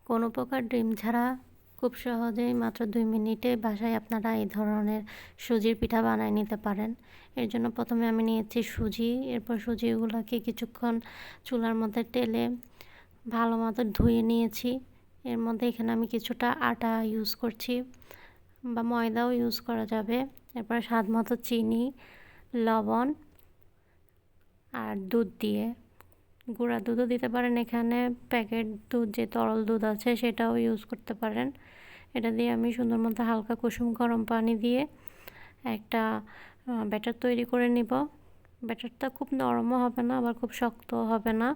কোনো প্রকার ডিম ছাড়া খুব সহজেই মাত্র 2 মিনিটে বাসায় আপনারা এই ধরনের সুজির পিঠা বানায় নিতে পারেন। এর জন্য প্রথমে আমি নিয়েছি সুজি, এরপর সুজিগুলোকে কিছুক্ষণ চুলার মধ্যে টেলে ভালো মতো ধুয়ে নিয়েছি। এর মধ্যে এখানে আমি কিছুটা আটা ইউজ করছি বা ময়দাও ইউজ করা যাবে। এরপর স্বাদ মতো চিনি, লবণ আর দুধ দিয়ে, গুঁড়া দুধও দিতে পারেন, এখানে প্যাকেট দুধ যে তরল দুধ আছে সেটাও ইউজ করতে পারেন। এটা দিয়ে আমি সুন্দর মতো হালকা কুসুম গরম পানি দিয়ে একটা ব্যাটার তৈরি করে নিব। ব্যাটারটা খুব নরমও হবে না আবার খুব শক্তও হবে না,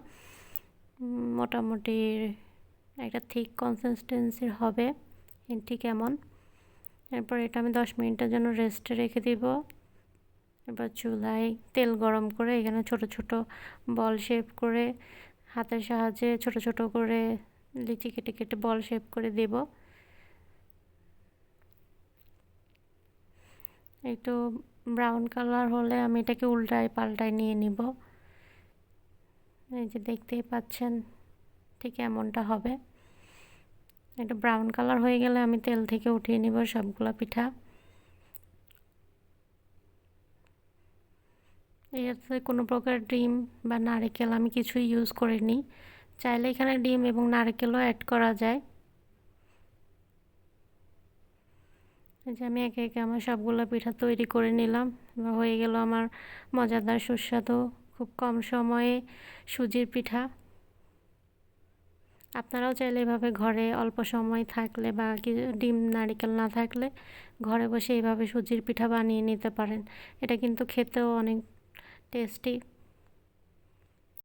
মোটামুটি একটা থিক কনসিস্টেন্সির হবে, ঠিক এমন। এরপর এটা আমি 10 মিনিটের জন্য রেস্টে রেখে দিব। এবার চুলায় তেল গরম করে এখানে ছোট ছোট বল শেপ করে হাতের সাহায্যে ছোট ছোট করে লিচি কেটে কেটে বল শেপ করে দেব। একটু ব্রাউন কালার হলে আমি এটাকে উল্টায় পাল্টায় নিয়ে নিব। এই যে দেখতেই পাচ্ছেন ঠিক এমনটা হবে। এটা ব্রাউন কালার হয়ে গেলে আমি তেল থেকে উঠিয়ে নিব সবগুলা পিঠা। এতে কোনো প্রকার ডিম বা নারকেল আমি কিছুই ইউজ করিনি, চাইলে এখানে ডিম এবং নারকেলও অ্যাড করা যায়। এই যে আমি একে একে আমার সবগুলো পিঠা তৈরি করে নিলাম। হয়ে গেল আমার মজাদার সুস্বাদু খুব কম সময়ে সুজির পিঠা। আপনারাও চাইলে এভাবে ঘরে অল্প সময় থাকলে বা ডিম নারকেল না থাকলে ঘরে বসে এইভাবে সুজির পিঠা বানিয়ে নিতে পারেন। এটা কিন্তু খেতেও অনেক টেস্টি।